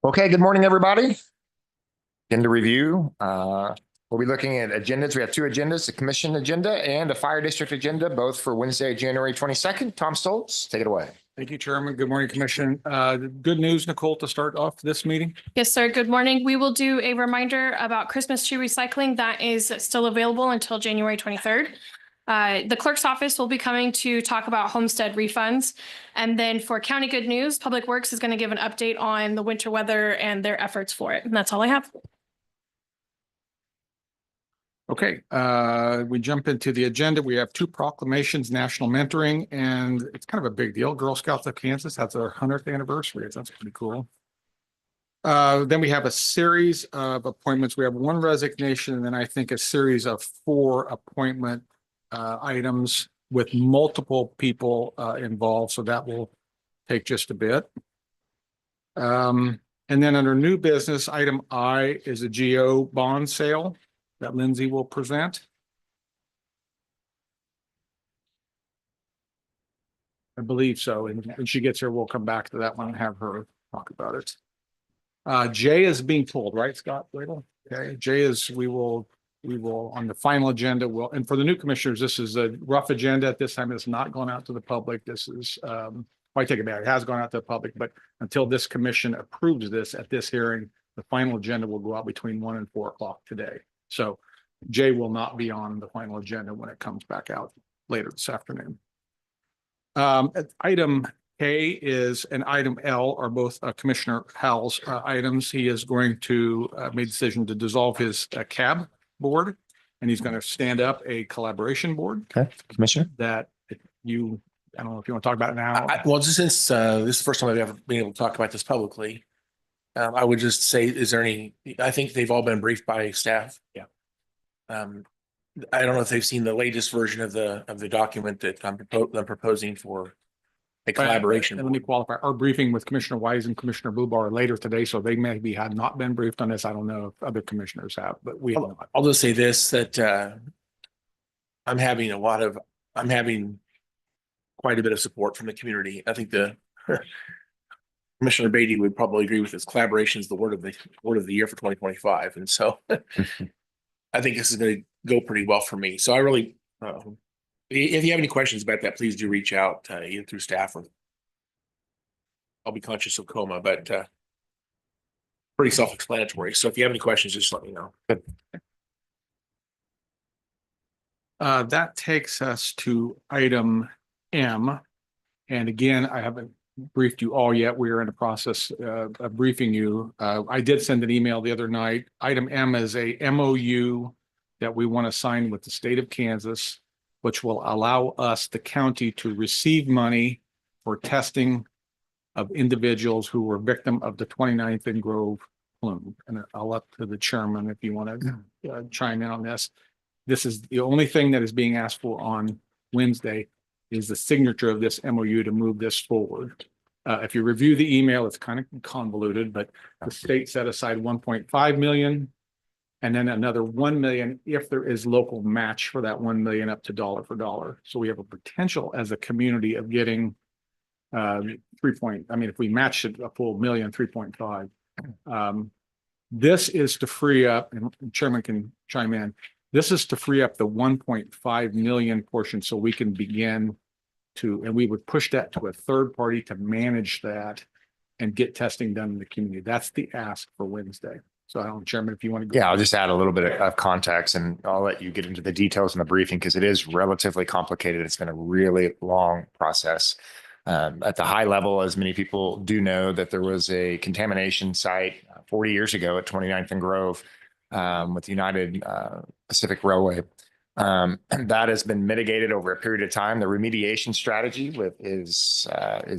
Okay, good morning, everybody. Agenda review. We'll be looking at agendas. We have two agendas, a commission agenda and a fire district agenda, both for Wednesday, January 22nd. Tom Stoltz, take it away. Thank you, Chairman. Good morning, Commission. Good news, Nicole, to start off this meeting. Yes, sir. Good morning. We will do a reminder about Christmas tree recycling that is still available until January 23rd. The clerk's office will be coming to talk about homestead refunds. And then for county good news, Public Works is going to give an update on the winter weather and their efforts for it. And that's all I have. Okay, we jump into the agenda. We have two proclamations, national mentoring, and it's kind of a big deal. Girl Scouts of Kansas has their 100th anniversary. That's pretty cool. Then we have a series of appointments. We have one resignation, and then I think a series of 4 appointment items with multiple people involved. So that will take just a bit. And then under new business, item I is a GO bond sale that Lindsay will present. I believe so. And when she gets here, we'll come back to that one and have her talk about it. J is being pulled, right, Scott? Okay, J is, we will on the final agenda, and for the new commissioners, this is a rough agenda at this time. It's not going out to the public. This is, I take it back. It has gone out to the public, but until this commission approves this at this hearing, the final agenda will go out between 1 and 4 o'clock today. So J will not be on the final agenda when it comes back out later this afternoon. Item K is and item L are both Commissioner Howell's items. He is going to make a decision to dissolve his CAB board, and he's going to stand up a collaboration board. Okay, Commissioner. That you, I don't know if you want to talk about it now. Well, just since this is the first time I've ever been able to talk about this publicly, I would just say, is there any, I think they've all been briefed by staff. Yeah. I don't know if they've seen the latest version of the document that I'm proposing for a collaboration. And let me qualify, our briefing with Commissioner Wise and Commissioner Blubar are later today, so they maybe have not been briefed on this. I don't know if other commissioners have, but we have not. I'll just say this, that I'm having quite a bit of support from the community. I think the Commissioner Beatty would probably agree with this. Collaboration is the word of the year for 2025. And so I think this is going to go pretty well for me. So I really, if you have any questions about that, please do reach out either through staff or I'll be conscious of coma, but pretty self-explanatory. So if you have any questions, just let me know. That takes us to item M. And again, I haven't briefed you all yet. We are in the process of briefing you. I did send an email the other night. Item M is a MOU that we want to sign with the state of Kansas, which will allow us, the county, to receive money for testing of individuals who were victim of the 29th and Grove plume. And I'll up to the chairman if you want to chime in on this. This is the only thing that is being asked for on Wednesday is the signature of this MOU to move this forward. If you review the email, it's kind of convoluted, but the state set aside 1.5 million and then another 1 million if there is local match for that 1 million up to dollar for dollar. So we have a potential as a community of getting if we match it a full million, 3.5. This is to free up, and the chairman can chime in. This is to free up the 1.5 million portion so we can begin to, and we would push that to a third party to manage that and get testing done in the community. That's the ask for Wednesday. So I don't know, Chairman, if you want to go. Yeah, I'll just add a little bit of context and I'll let you get into the details in the briefing because it is relatively complicated. It's been a really long process. At the high level, as many people do know, that there was a contamination site 40 years ago at 29th and Grove with United Pacific Railway. That has been mitigated over a period of time. The remediation strategy is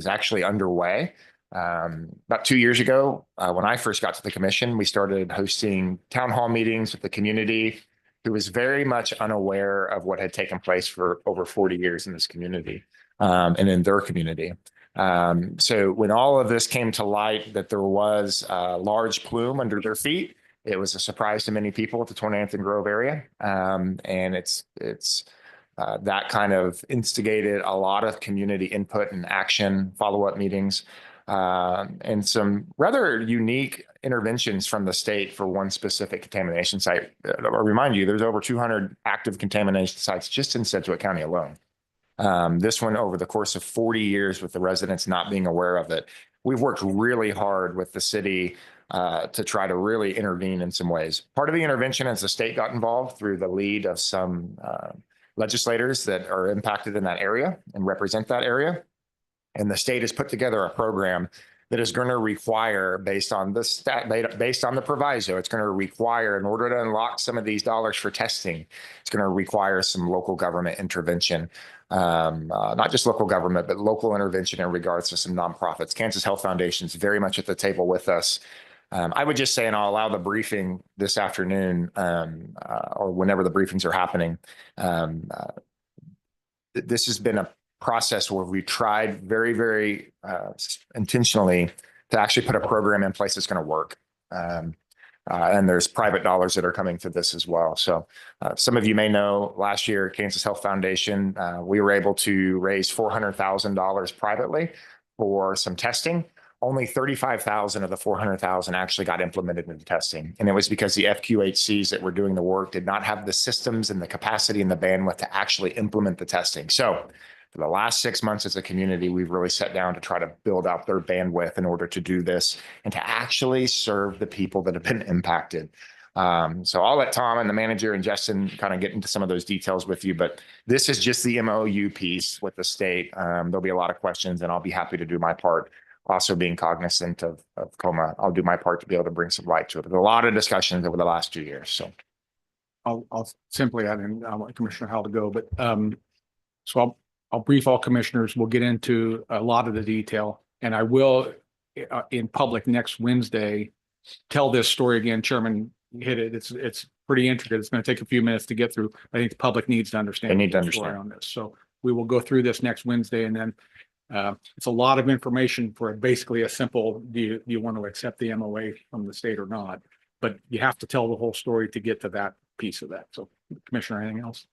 actually underway. About 2 years ago, when I first got to the commission, we started hosting town hall meetings with the community who was very much unaware of what had taken place for over 40 years in this community and in their community. So when all of this came to light that there was a large plume under their feet, it was a surprise to many people at the 29th and Grove area. And it's that kind of instigated a lot of community input and action, follow-up meetings. and some rather unique interventions from the state for one specific contamination site. I'll remind you, there's over 200 active contamination sites just in Sedgwick County alone. This one over the course of 40 years with the residents not being aware of it. We've worked really hard with the city to try to really intervene in some ways. Part of the intervention is the state got involved through the lead of some legislators that are impacted in that area and represent that area. And the state has put together a program that is going to require, based on the proviso, it's going to require, in order to unlock some of these dollars for testing, it's going to require some local government intervention. Not just local government, but local intervention in regards to some nonprofits. Kansas Health Foundation is very much at the table with us. I would just say, and I'll allow the briefing this afternoon or whenever the briefings are happening. This has been a process where we tried very, very intentionally to actually put a program in place that's going to work. And there's private dollars that are coming to this as well. So some of you may know last year, Kansas Health Foundation, we were able to raise $400,000 privately for some testing. Only 35,000 of the 400,000 actually got implemented into testing. And it was because the FQHCs that were doing the work did not have the systems and the capacity and the bandwidth to actually implement the testing. So for the last 6 months as a community, we've really sat down to try to build out their bandwidth in order to do this and to actually serve the people that have been impacted. So I'll let Tom and the manager and Justin kind of get into some of those details with you, but this is just the MOU piece with the state. There'll be a lot of questions and I'll be happy to do my part. Also being cognizant of COMA, I'll do my part to be able to bring some light to it. But a lot of discussions over the last 2 years. So I'll simply add, and I want Commissioner Howell to go, but so I'll brief all commissioners. We'll get into a lot of the detail, and I will in public next Wednesday tell this story again. Chairman hit it. It's pretty intricate. It's going to take a few minutes to get through. I think the public needs to understand. They need to the story understand on this. So we will go through this next Wednesday, and then it's a lot of information for basically a simple, do you want to accept the MOA from the state or not? But you have to tell the whole story to get to that piece of that. So Commissioner, anything else?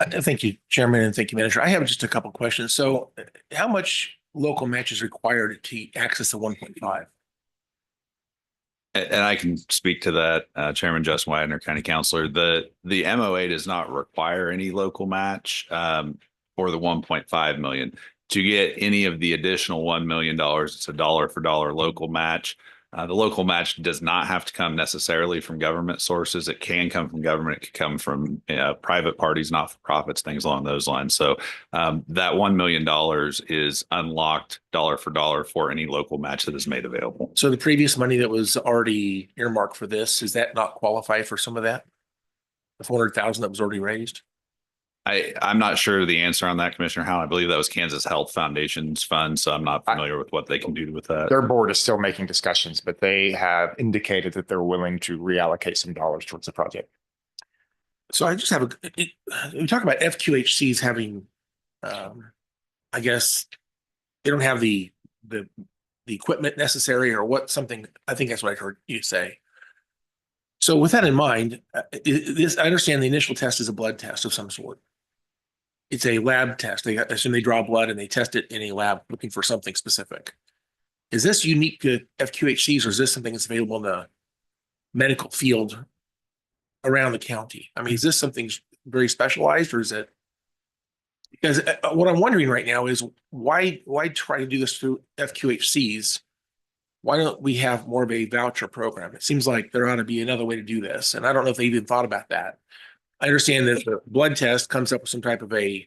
Thank you, Chairman, and thank you, Manager. I have just a couple of questions. So how much local match is required to access the 1.5? And I can speak to that, Chairman Justin Widener, County Councilor. The MOA does not require any local match for the 1.5 million. To get any of the additional $1 million, it's a dollar for dollar local match. The local match does not have to come necessarily from government sources. It can come from government. It can come from private parties, not-for-profits, things along those lines. So that $1 million is unlocked dollar for dollar for any local match that is made available. So the previous money that was already earmarked for this, does that not qualify for some of that? The 400,000 that was already raised? I'm not sure the answer on that, Commissioner Howell. I believe that was Kansas Health Foundation's fund, so I'm not familiar with what they can do with that. their board is still making discussions, but they have indicated that they're willing to reallocate some dollars towards the project. So I just have we talk about FQHCs having, I guess they don't have the equipment necessary or what something. I think that's what I heard you say. So with that in mind, I understand the initial test is a blood test of some sort. It's a lab test. I assume they draw blood and they test it in a lab looking for something specific. Is this unique to FQHCs or is this something that's available in the medical field around the county? I mean, is this something very specialized or is it? Because what I'm wondering right now is why try to do this through FQHCs? Why don't we have more of a voucher program? It seems like there ought to be another way to do this. And I don't know if they even thought about that. I understand that the blood test comes up with some type of a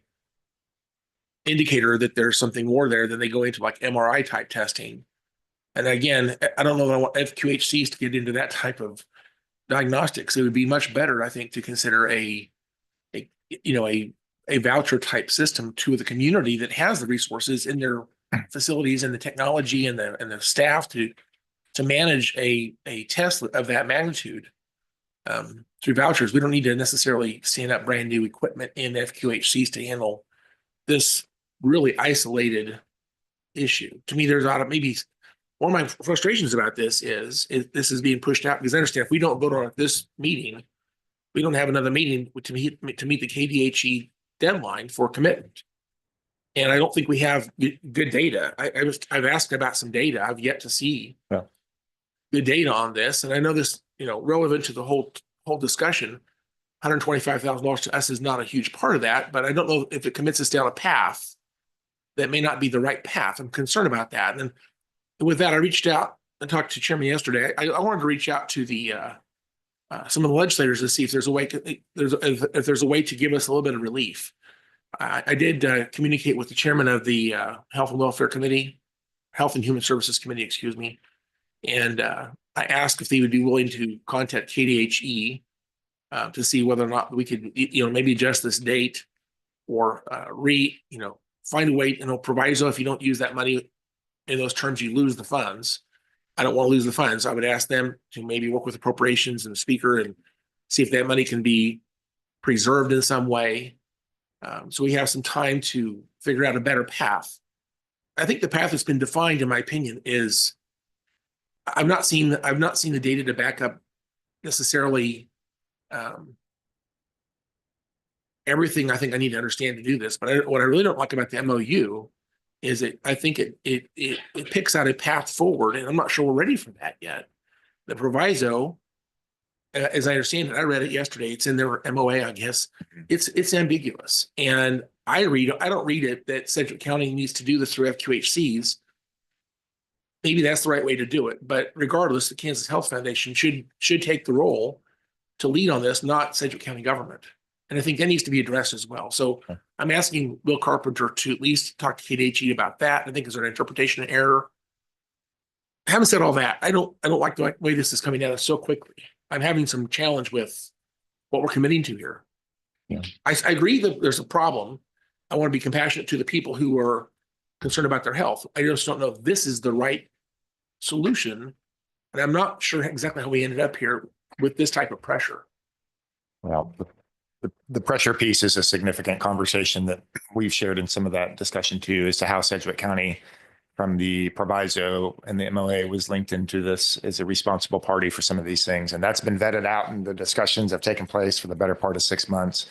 indicator that there's something more there, then they go into like MRI type testing. And again, I don't know that I want FQHCs to get into that type of diagnostics. It would be much better, I think, to consider a voucher type system to the community that has the resources in their facilities and the technology and the staff to manage a test of that magnitude through vouchers. We don't need to necessarily stand up brand new equipment in FQHCs to handle this really isolated issue. To me, there's maybe one of my frustrations about this is this is being pushed out because I understand if we don't vote on this meeting, we don't have another meeting to meet the KDHE deadline for commitment. And I don't think we have good data. I've asked about some data. I've yet to see Yeah. good data on this. And I know this, relevant to the whole discussion, $125,000 to us is not a huge part of that, but I don't know if it commits us down a path that may not be the right path. I'm concerned about that. And with that, I reached out and talked to Chairman yesterday. I wanted to reach out to the some of the legislators to see if there's a way if there's a way to give us a little bit of relief. I did communicate with the chairman of the Health and Welfare Committee, Health and Human Services Committee, excuse me, and I asked if they would be willing to contact KDHE to see whether or not we could, maybe adjust this date or find a way, proviso if you don't use that money in those terms, you lose the funds. I don't want to lose the funds. I would ask them to maybe work with appropriations and the speaker and see if that money can be preserved in some way. So we have some time to figure out a better path. I think the path that's been defined, in my opinion, is I've not seen the data to back up necessarily everything I think I need to understand to do this. But what I really don't like about the MOU is I think it picks out a path forward, and I'm not sure we're ready for that yet. The proviso, as I understand it, I read it yesterday. It's in their MOA, I guess. It's ambiguous, and I don't read it that Sedgwick County needs to do this through FQHCs. Maybe that's the right way to do it, but regardless, the Kansas Health Foundation should take the role to lead on this, not Sedgwick County government. And I think that needs to be addressed as well. So I'm asking Bill Carpenter to at least talk to KDHE about that. I think is there an interpretation error. Having said all that, I don't like the way this is coming at us so quickly. I'm having some challenge with what we're committing to here. Yeah. I agree that there's a problem. I want to be compassionate to the people who are concerned about their health. I just don't know if this is the right solution. And I'm not sure exactly how we ended up here with this type of pressure. Well, the pressure piece is a significant conversation that we've shared in some of that discussion too, as to how Sedgwick County from the proviso and the MOA was linked into this as a responsible party for some of these things. And that's been vetted out, and the discussions have taken place for the better part of 6 months.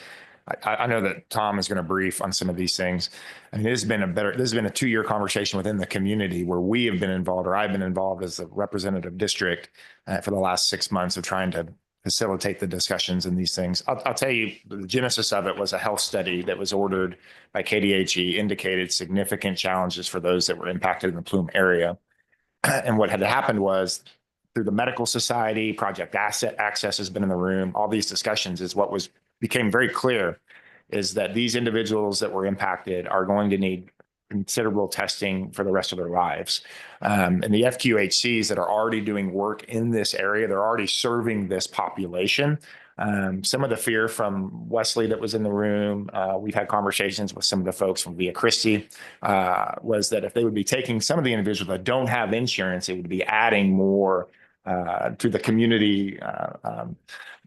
I know that Tom is going to brief on some of these things. I mean, this has been a 2-year conversation within the community where we have been involved, or I've been involved as a representative district for the last 6 months of trying to facilitate the discussions and these things. I'll tell you, the genesis of it was a health study that was ordered by KDHE, indicated significant challenges for those that were impacted in the Plume area. And what had happened was, through the Medical Society, Project Asset Access has been in the room, all these discussions, is what became very clear is that these individuals that were impacted are going to need considerable testing for the rest of their lives. And the FQHCs that are already doing work in this area, they're already serving this population. Some of the fear from Wesley that was in the room, we've had conversations with some of the folks from Via Christi, was that if they would be taking some of the individuals that don't have insurance, it would be adding more to the community,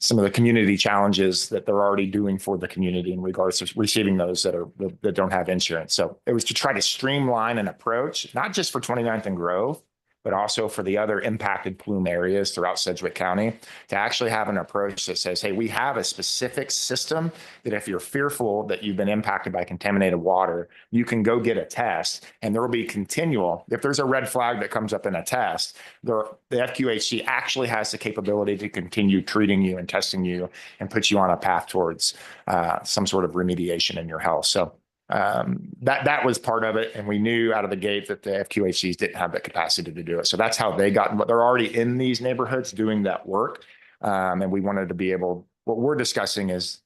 some of the community challenges that they're already doing for the community in regards to receiving those that don't have insurance. So it was to try to streamline an approach, not just for 29th and Grove, but also for the other impacted plume areas throughout Sedgwick County, to actually have an approach that says, hey, we have a specific system that if you're fearful that you've been impacted by contaminated water, you can go get a test, and there will be continual. If there's a red flag that comes up in a test, the FQHC actually has the capability to continue treating you and testing you and put you on a path towards some sort of remediation in your health. So that was part of it. And we knew out of the gate that the FQHCs didn't have the capacity to do it. So that's how they're already in these neighborhoods doing that work. And we wanted to be able, what we're discussing is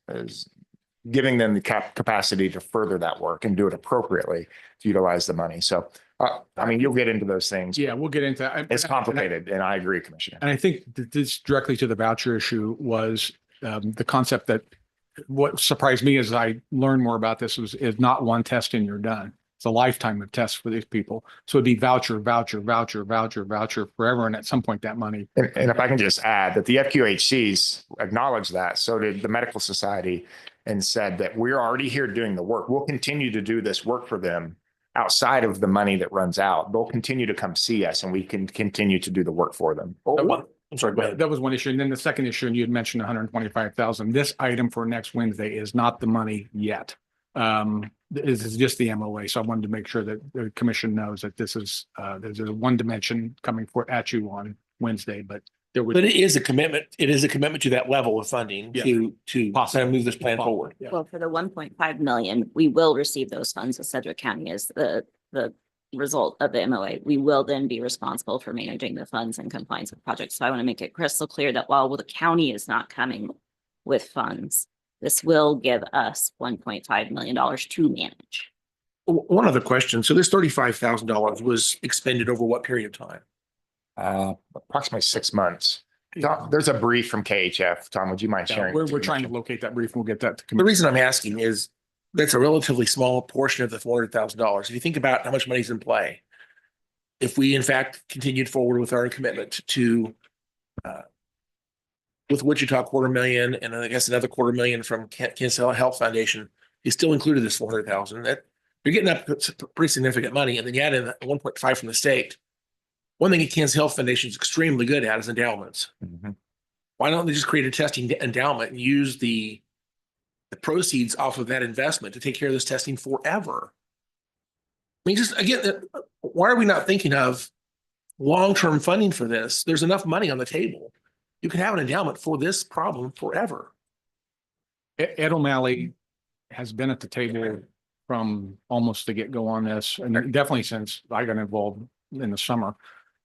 giving them the capacity to further that work and do it appropriately to utilize the money. So, I mean, you'll get into those things. Yeah, we'll get into that. It's complicated, and I agree, Commissioner. And I think that this directly to the voucher issue was the concept that what surprised me as I learned more about this is not one test and you're done. It's a lifetime of tests for these people. So it'd be voucher forever. And at some point that money. And if I can just add that the FQHCs acknowledged that, so did the Medical Society, and said that we're already here doing the work. We'll continue to do this work for them outside of the money that runs out. They'll continue to come see us, and we can continue to do the work for them. I'm sorry, go ahead. That was one issue. And then the second issue, and you had mentioned 125,000. This item for next Wednesday is not the money yet. this is just the MOA. So I wanted to make sure that the commission knows that this is, there's a one dimension coming at you on Wednesday, but there would. But it is a commitment. It is a commitment to that level of funding Yeah. to kind of move this plan forward. Yeah. Well, for the 1.5 million, we will receive those funds as Sedgwick County as the result of the MOA. We will then be responsible for managing the funds and compliance with projects. So I want to make it crystal clear that while the county is not coming with funds, this will give us $1.5 million to manage. One other question. So this $35,000 was expended over what period of time? Approximately 6 months. Tom, there's a brief from KHF. Tom, would you mind Yeah, sharing? we're trying to locate that brief. We'll get that to The commission. reason I'm asking is that's a relatively small portion of the $400,000. If you think about how much money's in play, if we in fact continued forward with our commitment to with Wichita $250,000 and I guess another $250,000 from Kansas Health Foundation, you still included this $400,000. That you're getting up to pretty significant money, and then you add in 1.5 from the state. One thing that Kansas Health Foundation is extremely good at is endowments. Mhm. Why don't they just create a testing endowment and use the proceeds off of that investment to take care of this testing forever? I mean, just again, why are we not thinking of long-term funding for this? There's enough money on the table. You can have an endowment for this problem forever. Ed O'Malley has been at the table from almost the get-go on this, and definitely since I got involved in the summer.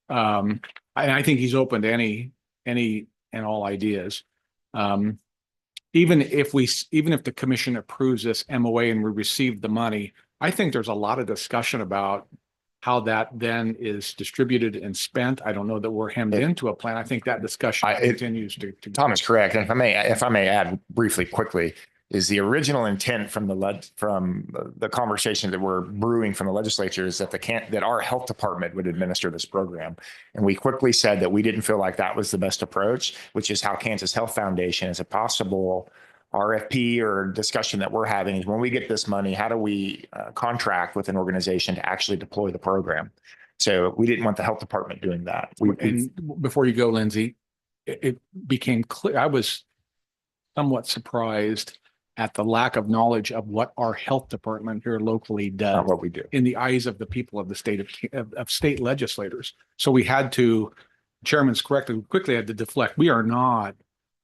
I think he's open to any and all ideas. Even if the commission approves this MOA and we receive the money, I think there's a lot of discussion about how that then is distributed and spent. I don't know that we're hemmed into a plan. I think that discussion continues to. Tom is correct. And if I may add briefly, quickly, is the original intent from the conversation that we're brewing from the legislature is that that our health department would administer this program. And we quickly said that we didn't feel like that was the best approach, which is how Kansas Health Foundation is a possible RFP or discussion that we're having is when we get this money, how do we contract with an organization to actually deploy the program? So we didn't want the health department doing that. And before you go, Lindsay, it became clear. I was somewhat surprised at the lack of knowledge of what our health department here locally does. Not what we do. In the eyes of the people of the state of state legislators. So we had to, chairman's correct, we quickly had to deflect.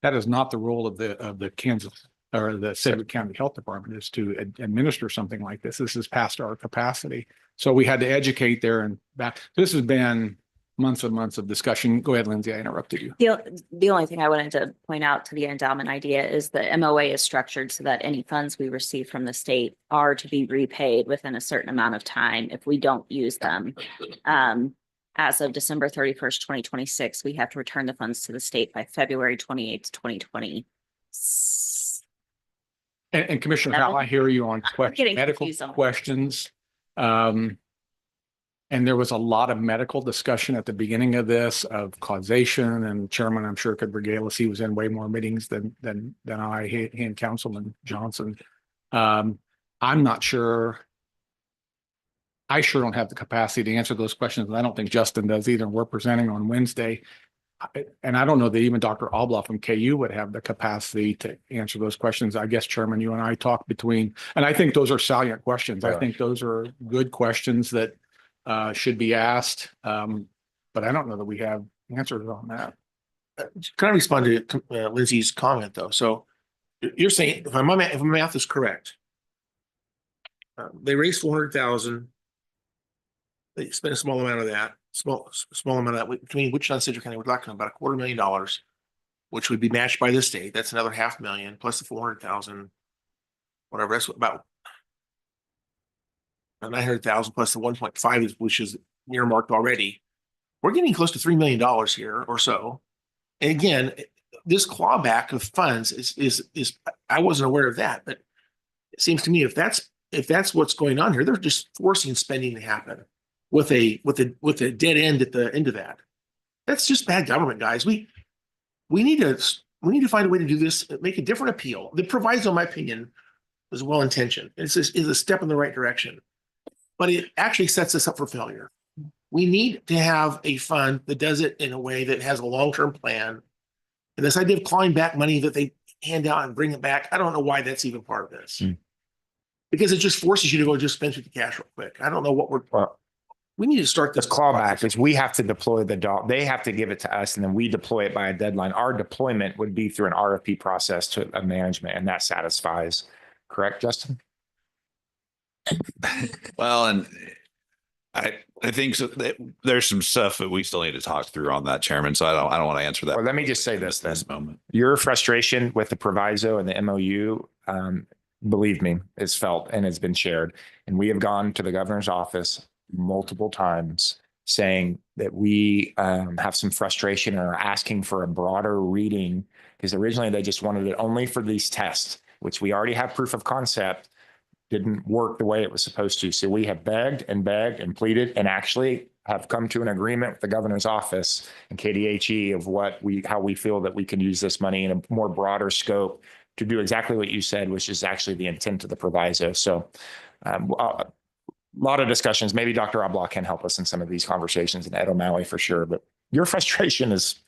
That is not the role of the Kansas or the Sedgwick County Health Department is to administer something like this. This is past our capacity. So we had to educate there and back. This has been months and months of discussion. Go ahead, Lindsay, I interrupted you. The only thing I wanted to point out to the endowment idea is the MOA is structured so that any funds we receive from the state are to be repaid within a certain amount of time if we don't use them. As of December 31st, 2026, we have to return the funds to the state by February 28th, 2020. And Commissioner Howell, I hear you on getting medical confused on- questions. And there was a lot of medical discussion at the beginning of this of causation, and Chairman, I'm sure could regale us. He was in way more meetings than I, he and Councilman Johnson. I'm not sure. I sure don't have the capacity to answer those questions, and I don't think Justin does either. We're presenting on Wednesday. And I don't know that even Dr. Obloff from KU would have the capacity to answer those questions. I guess, Chairman, you and I talk between, and I think those are salient questions. I think those are good questions that should be asked. But I don't know that we have answers on that. Can I respond to Lindsay's comment though? So you're saying if my math is correct, they raised 400,000. They spent a small amount of that, small amount of that between Wichita and Sedgwick County. We're talking about $250,000, which would be matched by the state. That's another $500,000 plus the 400,000, whatever. That's about 900,000 plus the 1.5, which is earmarked already. We're getting close to $3 million here or so. And again, this clawback of funds is I wasn't aware of that, but it seems to me if that's what's going on here, they're just forcing spending to happen with a dead end at the end of that. That's just bad government, guys. We need to find a way to do this, make a different appeal. The proviso, in my opinion, is well intentioned. It's a step in the right direction, but it actually sets us up for failure. We need to have a fund that does it in a way that has a long-term plan. And this idea of clawing back money that they hand out and bring it back, I don't know why that's even part of this. Because it just forces you to go just spend through the cash real quick. I don't know what Well, we need to start the this clawback is we have to deploy they have to give it to us and then we deploy it by a deadline. Our deployment would be through an RFP process to a management and that satisfies. Correct, Justin? Well, and I think so there's some stuff that we still need to talk through on that, Chairman. So I don't want to answer that. Well, let me just say this then. this moment. Your frustration with the proviso and the MOU, believe me, is felt and has been shared. And we have gone to the governor's office multiple times saying that we have some frustration and are asking for a broader reading because originally they just wanted it only for these tests, which we already have proof of concept didn't work the way it was supposed to. So we have begged and pleaded and actually have come to an agreement with the governor's office and KDHE of how we feel that we can use this money in a more broader scope to do exactly what you said, which is actually the intent of the proviso. So a lot of discussions. Maybe Dr. Abloh can help us in some of these conversations and Ed O'Malley for sure, but your frustration is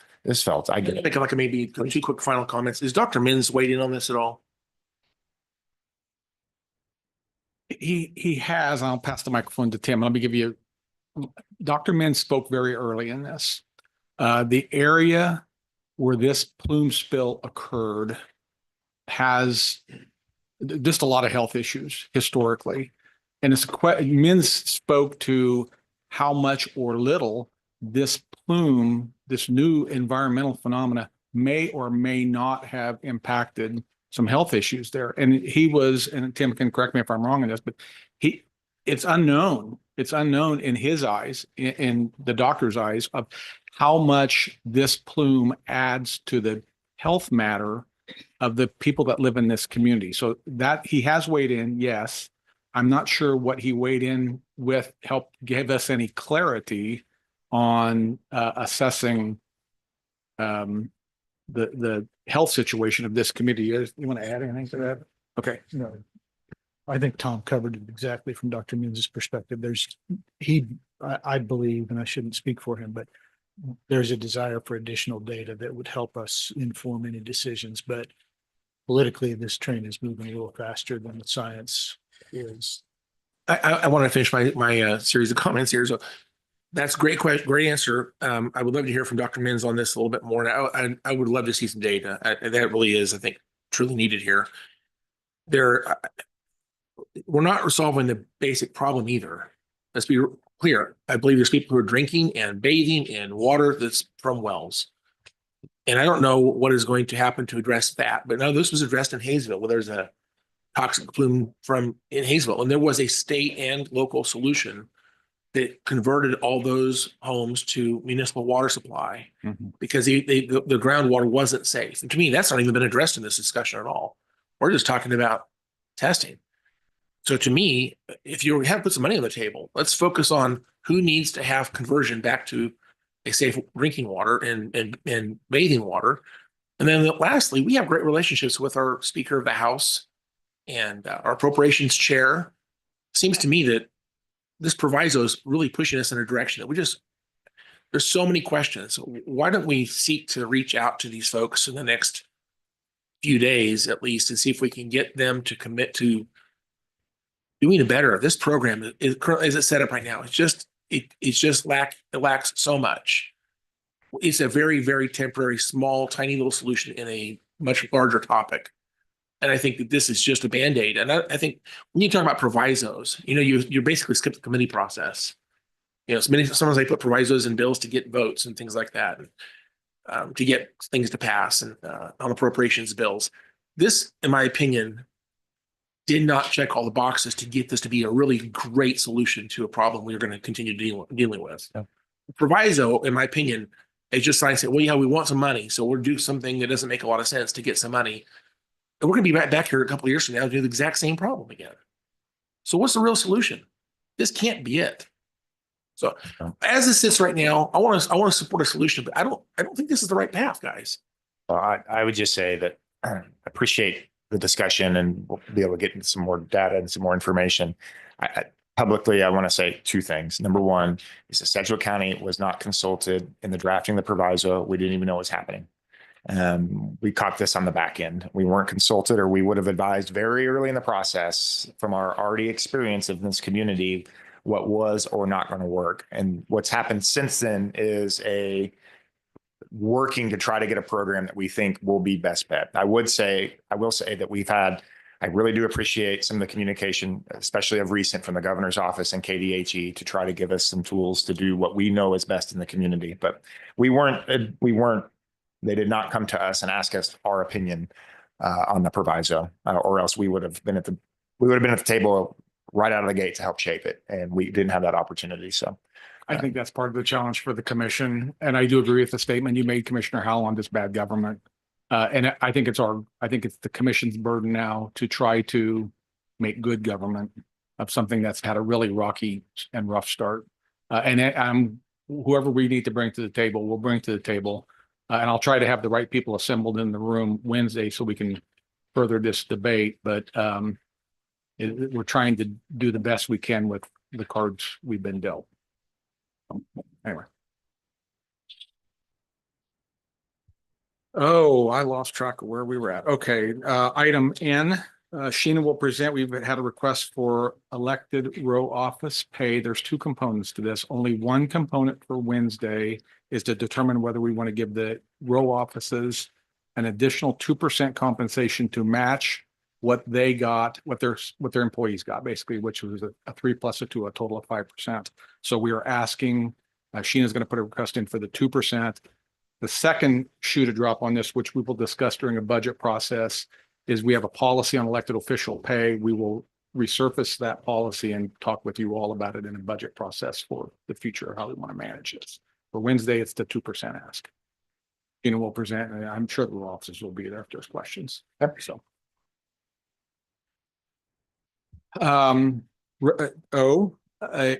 felt. I get I it. think like maybe 2 quick final comments. Is Dr. Mins weighed in on this at all? He has, I'll pass the microphone to Tim. Let me give you, Dr. Min spoke very early in this. The area where this plume spill occurred has just a lot of health issues historically. And Min spoke to how much or little this plume, this new environmental phenomena may or may not have impacted some health issues there. And he was, and Tim can correct me if I'm wrong in this, but it's unknown. It's unknown in his eyes, in the doctor's eyes, of how much this plume adds to the health matter of the people that live in this community. So that he has weighed in, yes. I'm not sure what he weighed in with helped give us any clarity on assessing the health situation of this committee. You want to add anything to that? Okay. No, I think Tom covered it exactly from Dr. Mins's perspective. I believe, and I shouldn't speak for him, but there's a desire for additional data that would help us inform any decisions. But politically, this train is moving a little faster than the science is. I want to finish my series of comments here. So that's great question, great answer. I would love to hear from Dr. Mins on this a little bit more. And I would love to see some data. That really is, I think, truly needed here. We're not resolving the basic problem either. Let's be clear. I believe there's people who are drinking and bathing in water that's from wells. And I don't know what is going to happen to address that. But no, this was addressed in Hayesville, where there's a toxic plume in Hayesville. And there was a state and local solution that converted all those homes to municipal water supply because the groundwater wasn't safe. And to me, that's not even been addressed in this discussion at all. We're just talking about testing. So to me, if you have to put some money on the table, let's focus on who needs to have conversion back to a safe drinking water and bathing water. And then lastly, we have great relationships with our Speaker of the House and our appropriations chair. Seems to me that this proviso is really pushing us in a direction that there's so many questions. Why don't we seek to reach out to these folks in the next few days at least and see if we can get them to commit to doing it better. This program is currently as it's set up right now. It lacks so much. It's a very, very temporary, small, tiny little solution in a much larger topic. And I think that this is just a Band-Aid. And I think when you talk about provisos, you basically skip the committee process. Sometimes they put provisos in bills to get votes and things like that, and to get things to pass and on appropriations bills. This, in my opinion, did not check all the boxes to get this to be a really great solution to a problem we're going to continue dealing with. Yeah. Proviso, in my opinion, is just like say, well, yeah, we want some money, so we'll do something that doesn't make a lot of sense to get some money. And we're going to be back here a couple of years from now to do the exact same problem again. So what's the real solution? This can't be it. So as it sits right now, I want to support a solution, but I don't think this is the right path, guys. Well, I would just say that I appreciate the discussion and we'll be able to get into some more data and some more information. Publicly, I want to say two things. Number one is that Sedgwick County was not consulted in the drafting of the proviso. We didn't even know what was happening. We caught this on the back end. We weren't consulted, or we would have advised very early in the process from our already experience in this community what was or not going to work. And what's happened since then is working to try to get a program that we think will be best bet. I will say that I really do appreciate some of the communication, especially of recent, from the governor's office and KDHE to try to give us some tools to do what we know is best in the community. But they did not come to us and ask us our opinion on the proviso, or else we would have been at the table right out of the gate to help shape it. And we didn't have that opportunity. So I think that's part of the challenge for the commission. And I do agree with the statement you made, Commissioner Howell, on this bad government. And I think it's the commission's burden now to try to make good government of something that's had a really rocky and rough start. Whoever we need to bring to the table, we'll bring to the table. And I'll try to have the right people assembled in the room Wednesday so we can further this debate. But we're trying to do the best we can with the cards we've been dealt. Anyway. Oh, I lost track of where we were at. Okay, item N. Sheena will present. We've had a request for elected row office pay. There's two components to this. Only one component for Wednesday is to determine whether we want to give the row offices an additional 2% compensation to match what they got, what their employees got, basically, which was a 3 plus a 2, a total of 5%. So we are asking, Sheena's going to put a request in for the 2%. The second shoe to drop on this, which we will discuss during a budget process, is we have a policy on elected official pay. We will resurface that policy and talk with you all about it in a budget process for the future, how we want to manage this. For Wednesday, it's the 2% ask. Sheena will present, and I'm sure the officers will be there if there's questions. Yep. So.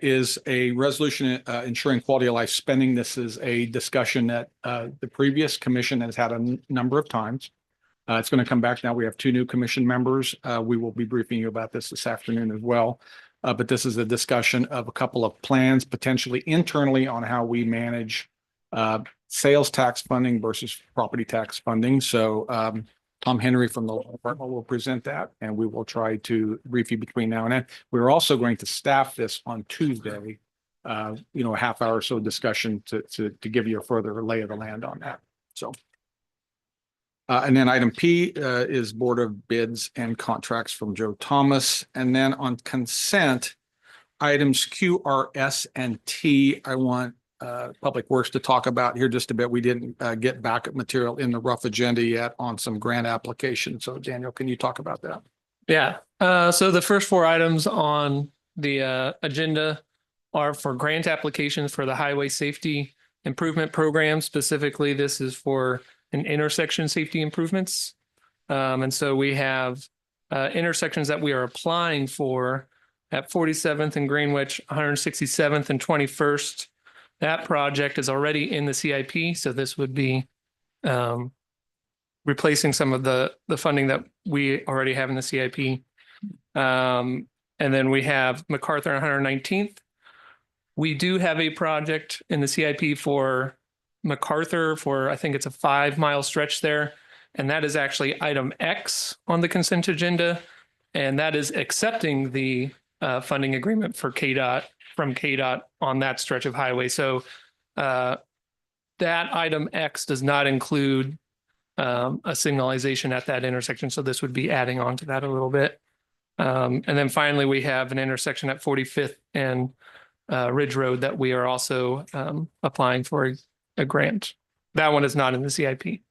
Is a resolution ensuring quality of life spending. This is a discussion that the previous commission has had a number of times. It's going to come back now. We have 2 new commission members. We will be briefing you about this afternoon as well. But this is a discussion of a couple of plans, potentially internally, on how we manage sales tax funding versus property tax funding. So Tom Henry from the law department will present that, and we will try to brief you between now and then. We're also going to staff this on Tuesday, a half hour or so discussion to give you a further lay of the land on that. So, and then item P is Board of Bids and Contracts from Joe Thomas. And then on consent, items Q, R, S, and T, I want Public Works to talk about here just a bit. We didn't get backup material in the rough agenda yet on some grant applications. So Daniel, can you talk about that? Yeah. So the first 4 items on the agenda are for grant applications for the Highway Safety Improvement Program. Specifically, this is for an intersection safety improvements. And so we have intersections that we are applying for at 47th and Greenwich, 167th and 21st. That project is already in the CIP, so this would be replacing some of the funding that we already have in the CIP. And then we have MacArthur and 119th. We do have a project in the CIP for MacArthur for, I think it's a 5-mile stretch there. And that is actually item X on the consent agenda. And that is accepting the funding agreement for KDOT from KDOT on that stretch of highway. So that item X does not include a signalization at that intersection. So this would be adding on to that a little bit. And then finally, we have an intersection at 45th and Ridge Road that we are also applying for a grant. That one is not in the CIP.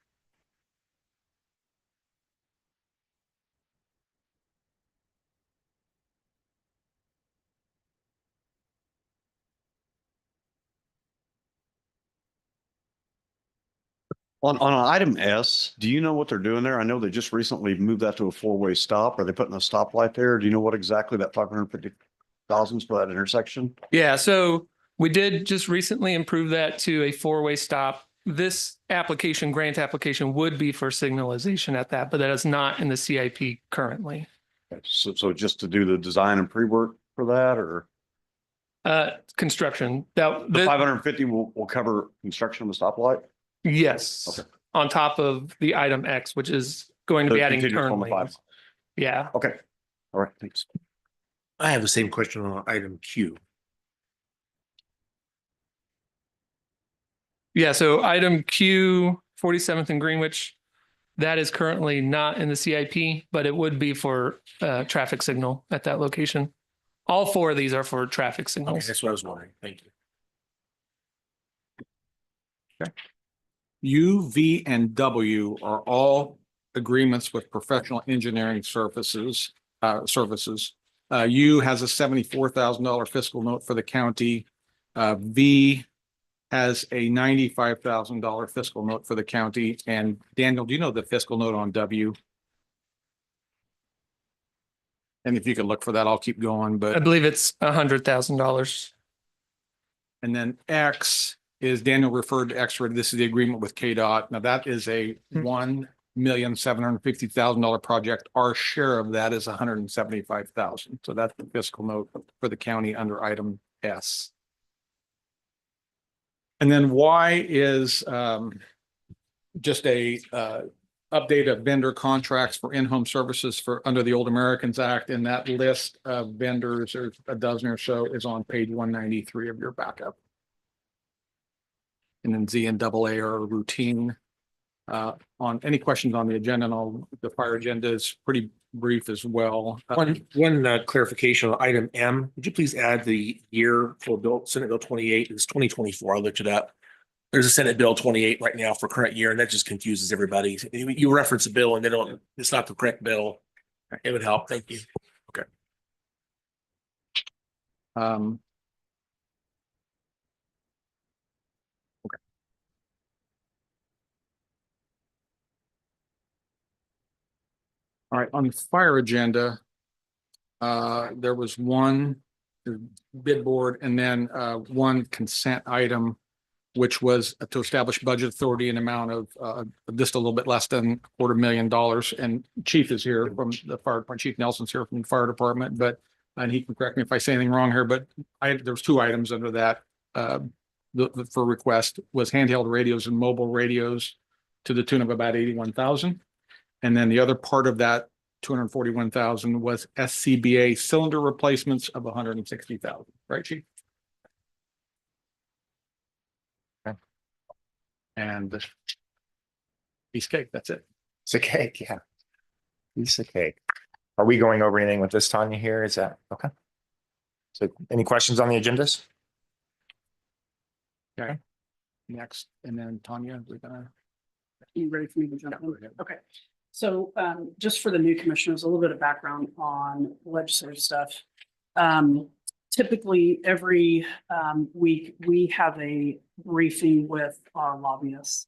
On item S, do you know what they're doing there? I know they just recently moved that to a 4-way stop. Are they putting a stoplight there? Do you know what exactly that 550,000 is for that intersection? Yeah, so we did just recently improve that to a 4-way stop. This application, grant application, would be for signalization at that, but that is not in the CIP currently. So just to do the design and pre-work for that, or? Construction. The 550 will cover construction of the stoplight? Yes. Okay. on top of the item X, which is going to be So adding contingent turn on the five. lanes. Yeah. Okay. All right, thanks. I have the same question on item Q. Yeah, so item Q, 47th and Greenwich, that is currently not in the CIP, but it would be for traffic signal at that location. All four of these are for traffic Okay, signals. that's what I was wondering. Thank you. U, V, and W are all agreements with professional engineering services. U has a $74,000 fiscal note for the county. V has a $95,000 fiscal note for the county. And Daniel, do you know the fiscal note on W? And if you could look for that, I'll keep going, I but, believe it's $100,000. and then X is Daniel referred to X, this is the agreement with KDOT. Now that is a $1,750,000 project. Our share of that is $175,000. So that's the fiscal note for the county under item S. And then Y is just a update of vendor contracts for in-home services for under the Old Americans Act. And that list of vendors, or a dozen or so, is on page 193 of your backup. And then Z and AA are routine. On any questions on the agenda, and the fire agenda is pretty brief as well. One clarification on item M. Would you please add the year for Senate Bill 28? It's 2024. I looked it up. There's a Senate Bill 28 right now for current year, and that just confuses everybody. You reference a bill and they don't, it's not the correct bill. It would help. Thank you. Um, All right, on the fire agenda, there was one bid board and then one consent item, which was to establish budget authority in amount of just a little bit less than $250,000. And Chief is here from the fire department. Chief Nelson's here from the fire department, and he can correct me if I say anything wrong here, but there was two items under that for request was handheld radios and mobile radios to the tune of about 81,000. And then the other part of that 241,000 was SCBA cylinder replacements of 160,000, right, Chief? Okay. And piece of cake, that's it. It's a cake, yeah. Piece of cake. Are we going over anything with this, Tanya, here? Is that okay? So any questions on the agendas? Okay. Next, and then Tanya, we're gonna. You ready for me to jump in? Okay. So just for the new commissioners, a little bit of background on legislative stuff. Typically, every week, we have a briefing with our lobbyists.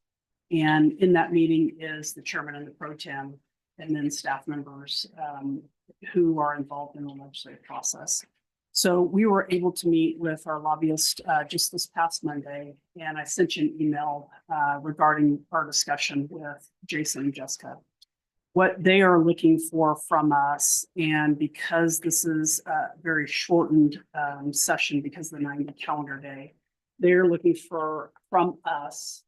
And in that meeting is the chairman and the pro tem, and then staff members who are involved in the legislative process. So we were able to meet with our lobbyist just this past Monday, and I sent you an email regarding our discussion with Jason and Jessica. What they are looking for from us, and because this is a very shortened session because of the 90 calendar day, they're looking for from us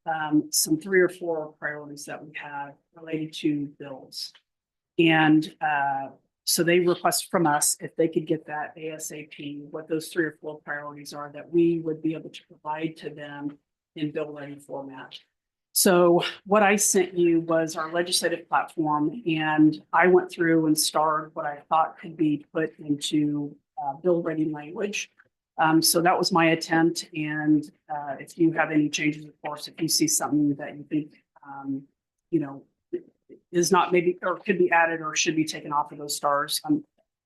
some 3 or 4 priorities that we have related to bills. And so they request from us if they could get that ASAP, what those 3 or 4 priorities are that we would be able to provide to them in bill ready format. So what I sent you was our legislative platform, and I went through and starred what I thought could be put into bill ready language. So that was my attempt. And if you have any changes, of course, if you see something that you think, you know, is not maybe or could be added or should be taken off of those stars, I'm of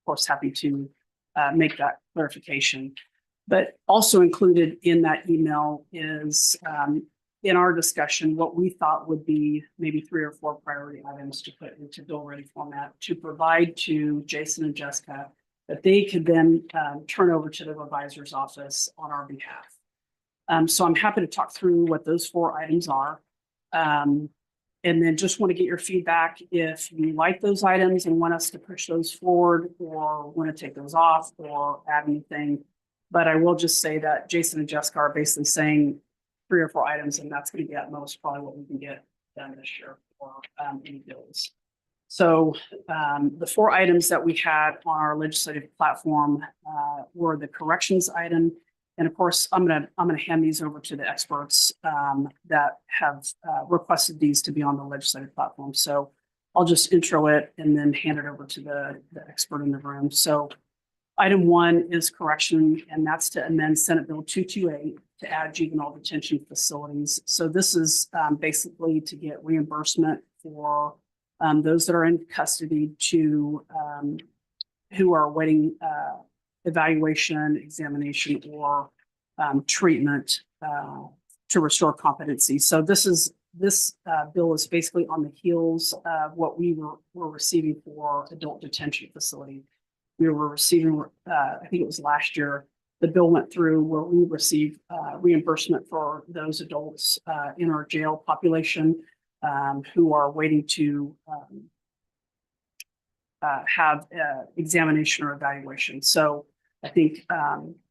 course happy to make that clarification. But also included in that email is in our discussion, what we thought would be maybe 3 or 4 priority items to put into bill ready format to provide to Jason and Jessica that they could then turn over to the revisor's office on our behalf. So I'm happy to talk through what those 4 items are. And then just want to get your feedback if you like those items and want us to push those forward or want to take those off or add anything. But I will just say that Jason and Jessica are basically saying 3 or 4 items, and that's going to be at most probably what we can get done this year for any bills. So the 4 items that we had on our legislative platform were the corrections item. And of course, I'm gonna hand these over to the experts that have requested these to be on the legislative platform. So I'll just intro it and then hand it over to the expert in the room. So item 1 is correction, and that's to amend Senate Bill 228 to add juvenile detention facilities. So this is basically to get reimbursement for those that are in custody to who are awaiting evaluation, examination, or treatment to restore competency. So this bill is basically on the heels of what we were receiving for adult detention facility. We were receiving, I think it was last year, the bill went through where we received reimbursement for those adults in our jail population who are waiting to have examination or evaluation. So I think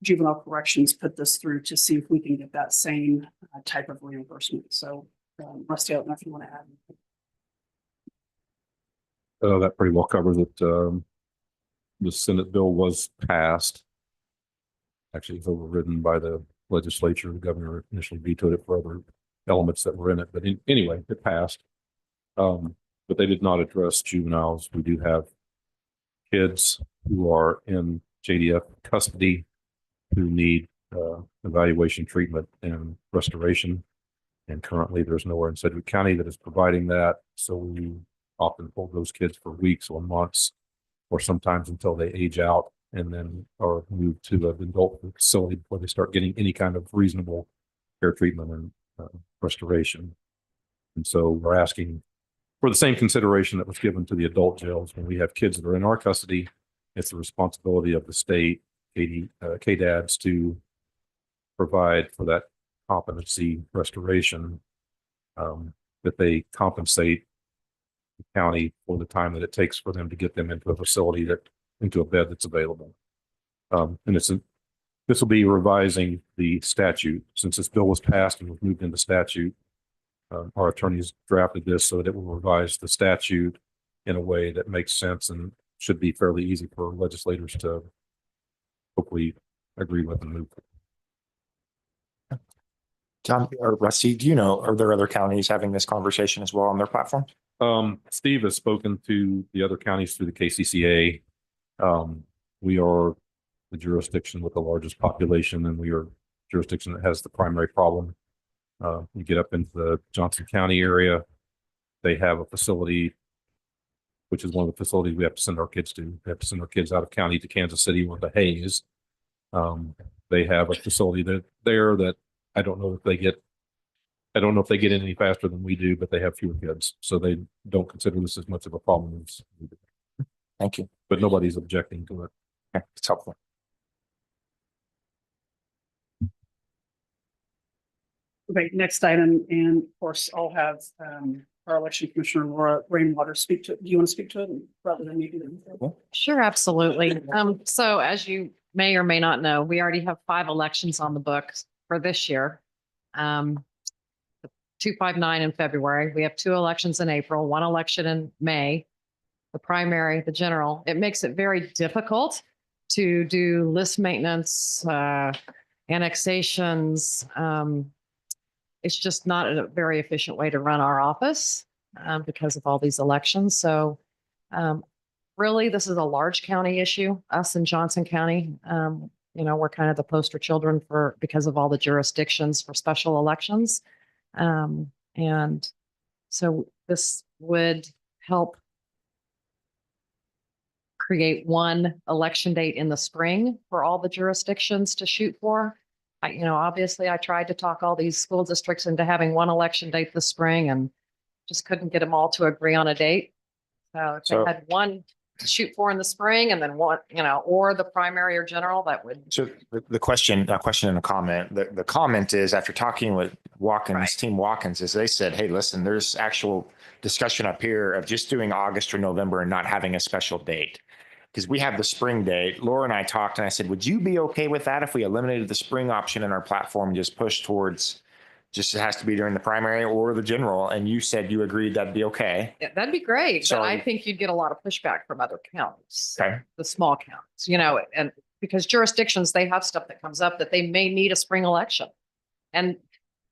juvenile corrections put this through to see if we can get that same type of reimbursement. So Rusty, I don't know if you want to add anything. That pretty well covers it. The Senate bill was passed. Actually, it was overridden by the legislature. The governor initially vetoed it for other elements that were in it. But anyway, it passed. But they did not address juveniles. We do have kids who are in JDF custody who need evaluation, treatment, and restoration. And currently, there's nowhere in Sedgwick County that is providing that. So we often hold those kids for weeks or months, or sometimes until they age out and then are moved to an adult facility before they start getting any kind of reasonable care, treatment, and restoration. And so we're asking for the same consideration that was given to the adult jails. When we have kids that are in our custody, it's the responsibility of the state, KDADs, to provide for that competency restoration, that they compensate the county for the time that it takes for them to get them into a facility into a bed that's available. And this will be revising the statute. Since this bill was passed and was moved into statute, our attorneys drafted this so that it will revise the statute in a way that makes sense and should be fairly easy for legislators to hopefully agree with and move. John or Rusty, do you know, are there other counties having this conversation as well on their platform? Steve has spoken to the other counties through the KCCA. We are the jurisdiction with the largest population, and we are jurisdiction that has the primary problem. You get up into the Johnson County area, they have a facility, which is one of the facilities we have to send our kids to. We have to send our kids out of county to Kansas City or to Hayes. They have a facility that I don't know if they get in any faster than we do, but they have fewer kids. So they don't consider this as much of a problem as we do. Thank you. But nobody's objecting to it. Okay, it's helpful. Okay, next item, and of course, I'll have our election commissioner, Laura Rainwater, speak to it. Do you want to speak to it rather than me do that? Sure, absolutely. So as you may or may not know, we already have 5 elections on the books for this year. 259 in February. We have 2 elections in April, 1 election in May, the primary, the general. It makes it very difficult to do list maintenance, annexations. It's just not a very efficient way to run our office because of all these elections. So really, this is a large county issue, us in Johnson County. We're kind of the poster children because of all the jurisdictions for special elections. And so this would help create one election date in the spring for all the jurisdictions to shoot for. Obviously I tried to talk all these school districts into having one election date this spring and just couldn't get them all to agree on a date. So if they had one to shoot for in the spring and then one, or the primary or general, that would. So the question and a comment, the comment is after talking with Watkins, Team Watkins, is they said, hey, listen, there's actual discussion up here of just doing August or November and not having a special date. Because we have the spring date. Laura and I talked and I said, would you be okay with that if we eliminated the spring option in our platform and just pushed towards Just it has to be during the primary or the general, and you said you agreed that'd be okay. Yeah, that'd be great, but I So- think you'd get a lot of pushback from other counties. Okay. The small counties, and because jurisdictions, they have stuff that comes up that they may need a spring election. And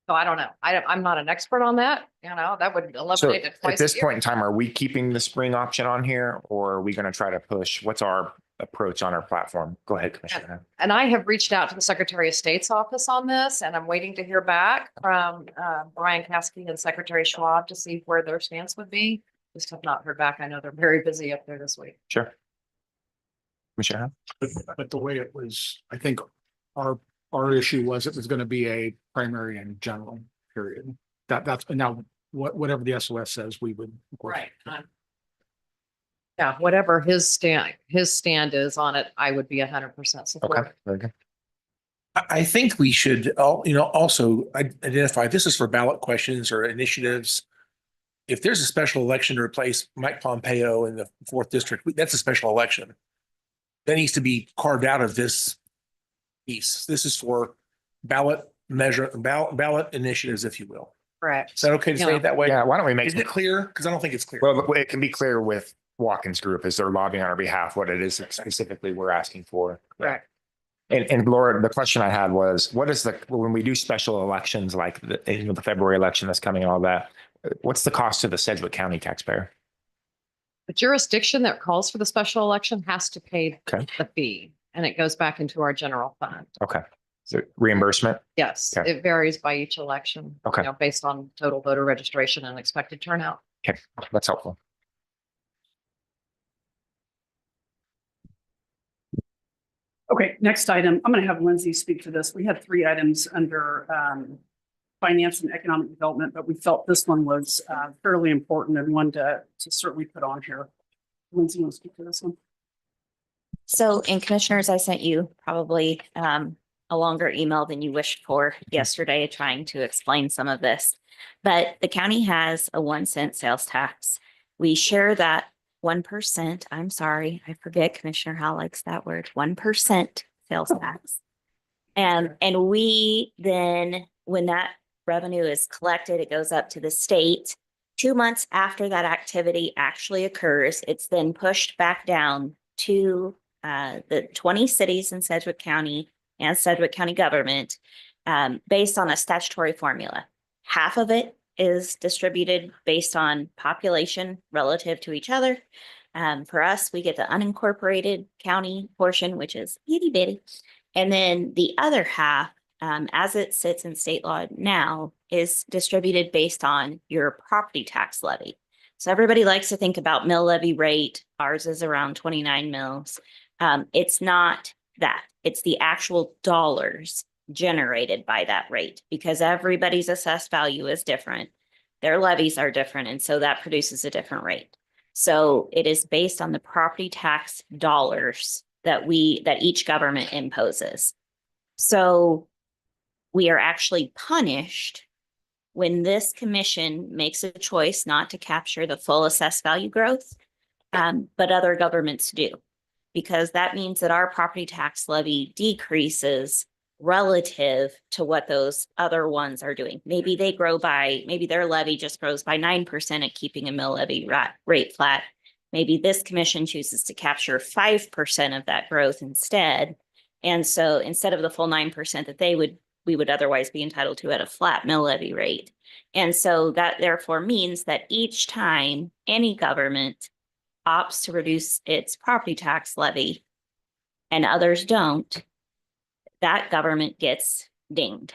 so I don't know. I'm not an expert on that, that would So eliminate it at twice this a point in year. time, are we keeping the spring option on here or are we going to try to push? What's our approach on our platform? Go ahead, Commissioner. And I have reached out to the Secretary of State's office on this, and I'm waiting to hear back from Brian Caskey and Secretary Schwab to see where their stance would be. Just have not heard back. I know they're very busy up there this week. Sure. Commissioner. But the way it was, I think our issue was it was going to be a primary and general period. That's now whatever the SOS says, we would. Of course, Yeah, whatever his stand is on it, I would be 100% Okay, support. very good. I think we should, also identify, this is for ballot questions or initiatives. If there's a special election to replace Mike Pompeo in the 4th district, that's a special election. That needs to be carved out of this piece. This is for ballot initiatives, if you will. Correct. Is that okay to say it that way? Yeah, why don't we make Is it clear? Because I don't think it's clear. Well, it can be clear with Watkins Group as they're lobbying on our behalf, what it is specifically we're asking for. Correct. And Laura, the question I had was, what is when we do special elections, like the February election that's coming and all that, what's the cost to the Sedgwick County taxpayer? The jurisdiction that calls for the special election has to pay Okay. the fee, and it goes back into our general fund. Okay. Is it reimbursement? Yes, Okay. it varies by each election. Okay. Based on total voter registration and expected turnout. Okay, that's helpful. Okay, next item. I'm going to have Lindsay speak to this. We had 3 items under finance and economic development, but we felt this one was fairly important and one to certainly put on here. Lindsay, you want to speak to this one? So, and commissioners, I sent you probably a longer email than you wished for yesterday, trying to explain some of this. But the county has a 1 cent sales tax. We share that 1%. I'm sorry, I forget Commissioner Howell likes that word, 1% sales tax. And we then, when that revenue is collected, it goes up to the state. 2 months after that activity actually occurs, it's then pushed back down to the 20 cities in Sedgwick County and Sedgwick County government based on a statutory formula. Half of it is distributed based on population relative to each other. For us, we get the unincorporated county portion, which is itty bitty. And then the other half, as it sits in state law now, is distributed based on your property tax levy. So everybody likes to think about mill levy rate. Ours is around 29 mills. It's not that. It's the actual dollars generated by that rate, because everybody's assessed value is different. Their levies are different, and so that produces a different rate. So it is based on the property tax dollars that each government imposes. So we are actually punished when this commission makes a choice not to capture the full assessed value growth, but other governments do, because that means that our property tax levy decreases relative to what those other ones are doing. Maybe their levy just grows by 9% at keeping a mill levy rate flat. Maybe this commission chooses to capture 5% of that growth instead. And so instead of the full 9% that we would otherwise be entitled to at a flat mill levy rate. And so that therefore means that each time any government opts to reduce its property tax levy and others don't, that government gets dinged.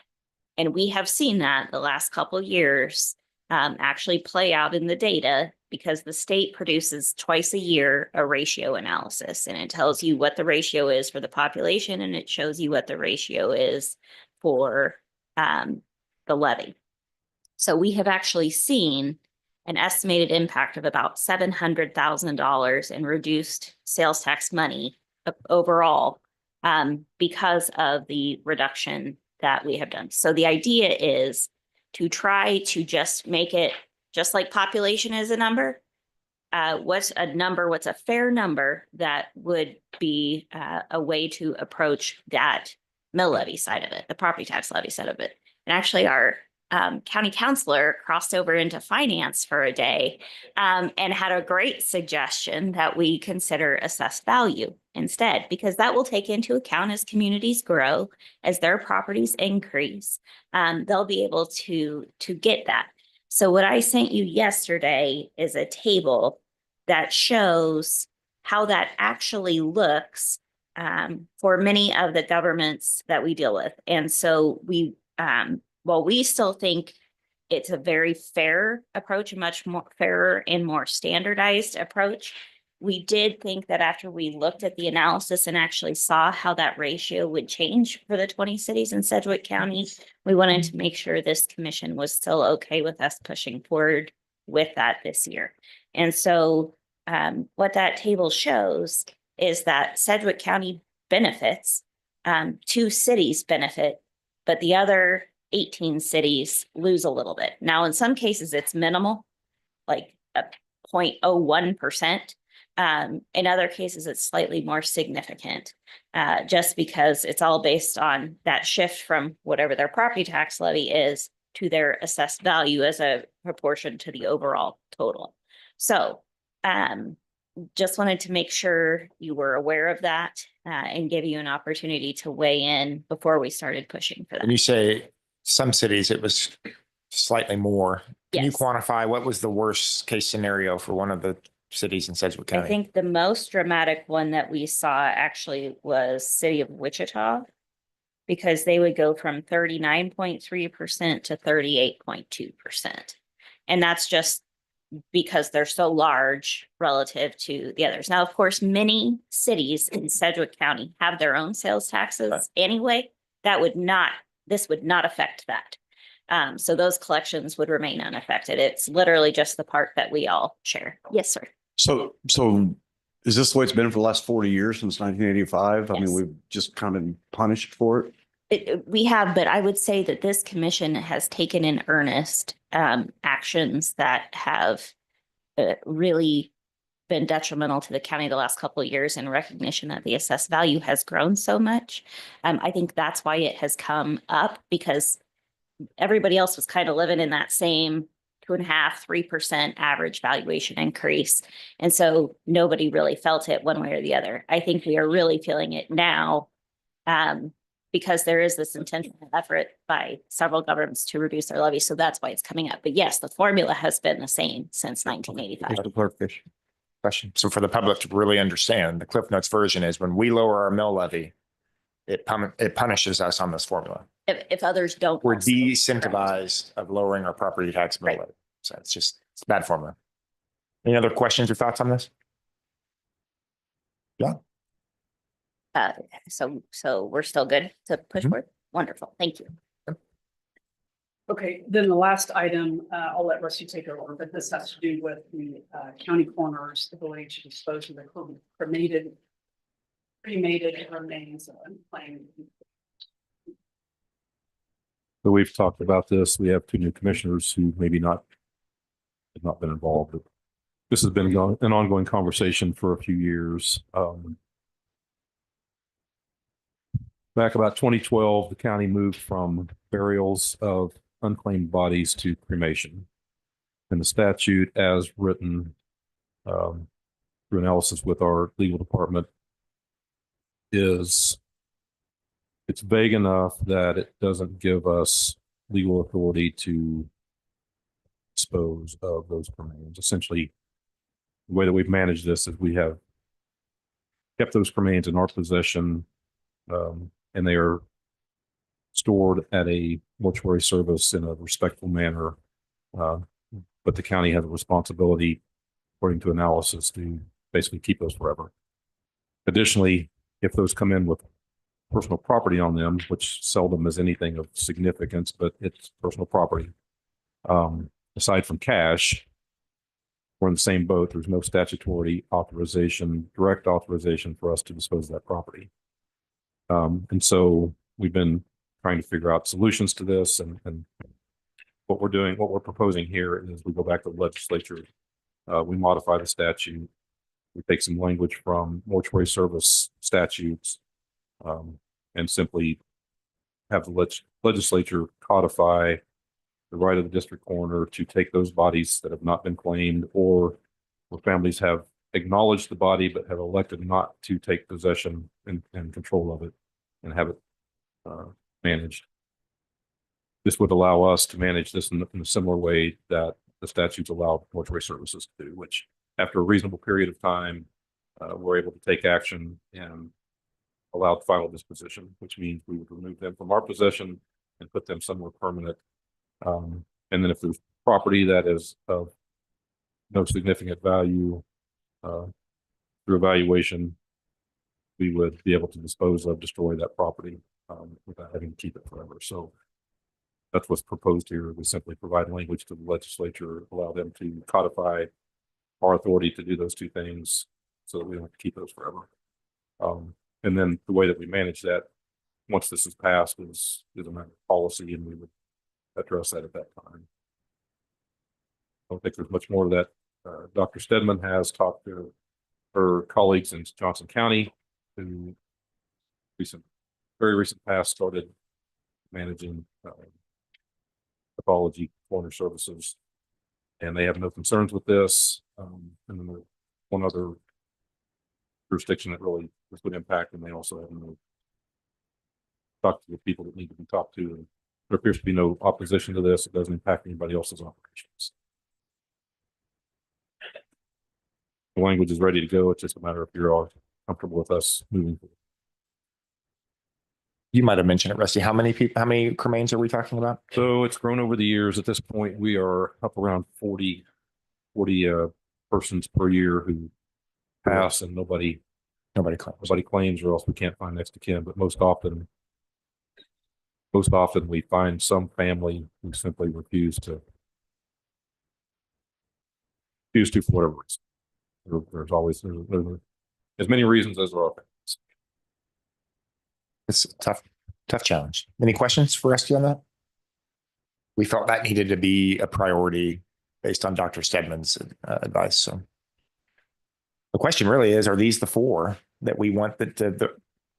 And we have seen that the last couple of years actually play out in the data, because the state produces twice a year a ratio analysis, and it tells you what the ratio is for the population, and it shows you what the ratio is for the levy. So we have actually seen an estimated impact of about $700,000 in reduced sales tax money overall because of the reduction that we have done. So the idea is to try to just make it just like population is a number. What's a fair number that would be a way to approach that mill levy side of it, the property tax levy side of it. And actually our county councilor crossed over into finance for a day and had a great suggestion that we consider assessed value instead, because that will take into account as communities grow, as their properties increase, they'll be able to get that. So what I sent you yesterday is a table that shows how that actually looks for many of the governments that we deal with. And so while we still think it's a very fair approach, a much more fairer and more standardized approach, we did think that after we looked at the analysis and actually saw how that ratio would change for the 20 cities in Sedgwick County, we wanted to make sure this commission was still okay with us pushing forward with that this year. And so what that table shows is that Sedgwick County benefits, 2 cities benefit, but the other 18 cities lose a little bit. Now, in some cases, it's minimal, like a 0.01%. In other cases, it's slightly more significant, just because it's all based on that shift from whatever their property tax levy is to their assessed value as a proportion to the overall total. So just wanted to make sure you were aware of that and give you an opportunity to weigh in before we started pushing for that. When you say some cities, it was slightly more. Can you Yes. quantify what was the worst case scenario for one of the cities in Sedgwick County? I think the most dramatic one that we saw actually was city of Wichita, because they would go from 39.3% to 38.2%. And that's just because they're so large relative to the others. Now, of course, many cities in Sedgwick County have their own sales taxes anyway. This would not affect that. So those collections would remain unaffected. It's literally just the part that we all share. Yes, sir. So is this the way it's been for the last 40 years since 1985? I Yes. mean, we've just kind of been punished for it. We have, but I would say that this commission has taken in earnest actions that have really been detrimental to the county the last couple of years, in recognition that the assessed value has grown so much. I think that's why it has come up, because everybody else was kind of living in that same 2.5%, 3% average valuation increase. And so nobody really felt it one way or the other. I think we are really feeling it now because there is this intentional effort by several governments to reduce their levies. So that's why it's coming up. But yes, the formula has been the same since 1985. Mr. Clerk-Fish. Question. So for the public to really understand, the Cliff Notes version is when we lower our mill levy, it punishes us on this formula. If others don't. We're also. decentivized of lowering our property tax mill Right. levy. So it's a bad formula. Any other questions or thoughts on this? So we're still good to push forward. Wonderful. Thank you. Okay, then the last item, I'll let Rusty take over, but this has to do with the county coroner's ability to dispose of the cremated remains of unclaimed. So we've talked about this. We have 2 new commissioners who maybe have not been involved. But this has been an ongoing conversation for a few years. Back about 2012, the county moved from burials of unclaimed bodies to cremation. And the statute as written through analysis with our legal department it's vague enough that it doesn't give us legal authority to dispose of those remains. Essentially, the way that we've managed this is we have kept those remains in our possession, and they are stored at a mortuary service in a respectful manner. But the county has a responsibility, according to analysis, to basically keep those forever. Additionally, if those come in with personal property on them, which seldom is anything of significance, but it's personal property. Aside from cash, we're in the same boat. There's no statutory authorization, direct authorization for us to dispose of that property. And so we've been trying to figure out solutions to this, and what we're proposing here is we go back to the legislature, we modify the statute, we take some language from mortuary service statutes, and simply have the legislature codify the right of the district coroner to take those bodies that have not been claimed or where families have acknowledged the body but have elected not to take possession and control of it and have it managed. This would allow us to manage this in a similar way that the statutes allow mortuary services to do, which after a reasonable period of time, we're able to take action and allow final disposition, which means we would remove them from our possession and put them somewhere permanent. And then if there's property that is of no significant value through evaluation, we would be able to dispose of, destroy that property without having to keep it forever. So that's what's proposed here. We simply provide language to the legislature, allow them to codify our authority to do those two things so that we don't have to keep those forever. And then the way that we manage that, once this is passed, is a matter of policy, and we would address that at that time. I don't think there's much more to that. Dr. Stedman has talked to her colleagues in Johnson County who very recent past started managing pathology coroner services, and they have no concerns with this. And then there's one other jurisdiction that really this would impact, and they also have no talk to the people that need to be talked to. And there appears to be no opposition to this. It doesn't impact anybody else's operations. The language is ready to go. It's just a matter if you're all comfortable with us moving forward. You might have mentioned it, Rusty. How many cremains are we talking about? So it's grown over the years. At this point, we are up around 40 persons per year who pass, and nobody claims, or else we can't find next to kin. But most often we find some family who simply refuse to for whatever reason. There's always as many reasons as there are families. It's a tough challenge. Any questions for Rusty on that? We felt that needed to be a priority based on Dr. Stedman's advice. So the question really is, are these the four that we want the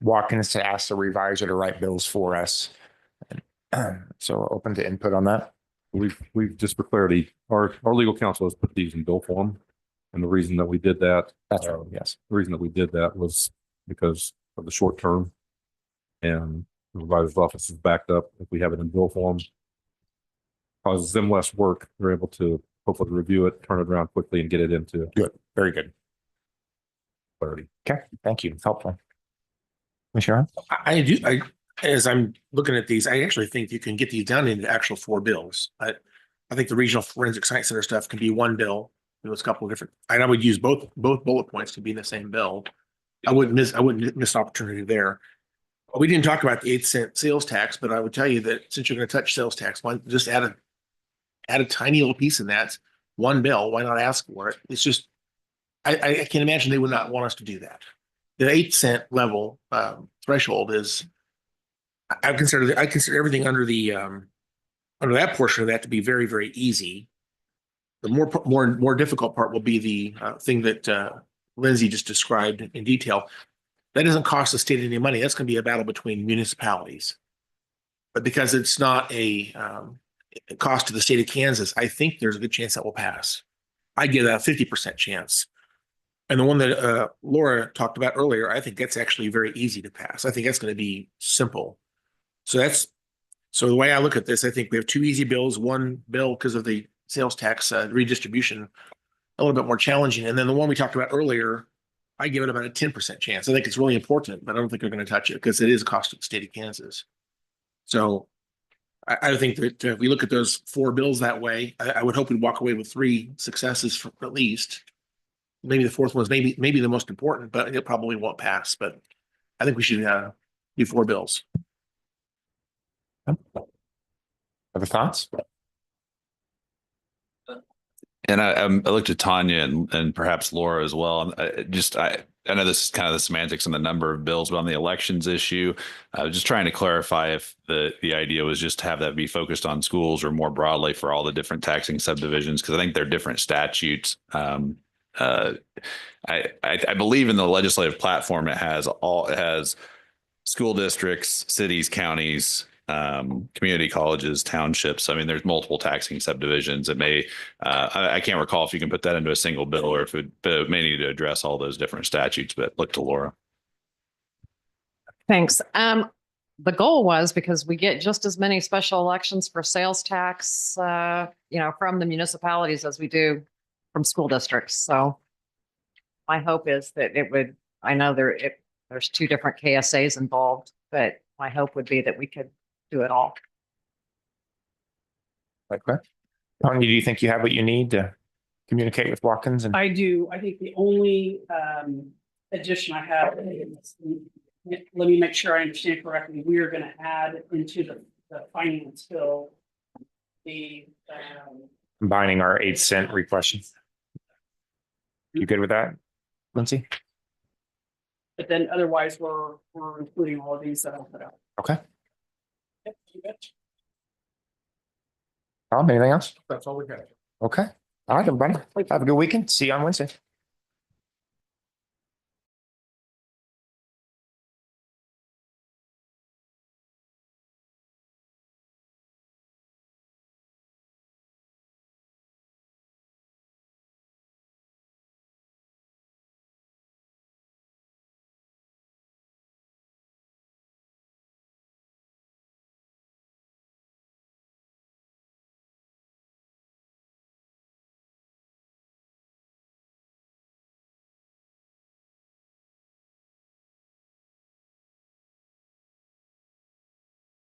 Watkins to ask the reviser to write bills for us? So open to input on that. We've just for clarity, our legal counsel has put these in bill form. And the reason that we did that, that's right. Yes. The reason that we did that was because of the short term, and the revisor's office is backed up. If we have it in bill form, causes them less work. They're able to hopefully review it, turn it around quickly, and get it into good. Very good. Clarity. Okay. Thank you. It's helpful. Commissioner? As I'm looking at these, I actually think you can get these done into actual 4 bills. I think the regional forensic science center stuff can be 1 bill. There's a couple of different, and I would use both bullet points to be in the same bill. I wouldn't miss opportunity there. We didn't talk about the 8-cent sales tax, but I would tell you that since you're going to touch sales tax, why just add a tiny little piece in that 1 bill? Why not ask for it? It's just, I can imagine they would not want us to do that. The 8-cent level threshold is, I consider everything under that portion of that to be very, very easy. The more difficult part will be the thing that Lindsay just described in detail. That doesn't cost the state any money. That's going to be a battle between municipalities. But because it's not a cost to the state of Kansas, I think there's a good chance that will pass. I give that a 50% chance. And the one that Laura talked about earlier, I think that's actually very easy to pass. I think that's going to be simple. So the way I look at this, I think we have 2 easy bills, 1 bill because of the sales tax redistribution, a little bit more challenging. And then the one we talked about earlier, I give it about a 10% chance. I think it's really important, but I don't think they're going to touch it because it is a cost to the state of Kansas. So I think that if we look at those 4 bills that way, I would hope we'd walk away with 3 successes for at least. Maybe the 4th one is maybe the most important, but it probably won't pass. But I think we should do 4 bills. Other thoughts? And I looked at Tanya and perhaps Laura as well. I know this is kind of the semantics and the number of bills, but on the elections issue, I was just trying to clarify if the idea was just to have that be focused on schools or more broadly for all the different taxing subdivisions, because I think they're different statutes. I believe in the legislative platform, it has school districts, cities, counties, community colleges, townships. I mean, there's multiple taxing subdivisions. It may, I can't recall if you can put that into a single bill or if it may need to address all those different statutes, but look to Laura. Thanks. The goal was because we get just as many special elections for sales tax, from the municipalities as we do from school districts. So my hope is that I know there's two different KSAs involved, but my hope would be that we could do it all. Okay. Tony, do you think you have what you need to communicate with Watkins? And I do. I think the only addition I have, let me make sure I understand correctly. We are going to add into the finance bill the combining our 8-cent request. You good with that, Lindsay? but then otherwise we're including all of these that I'll put out. Okay. Yep, you bet. Tom, anything else? That's all we got. Okay. All right, everybody. Have a good weekend. See you on Wednesday.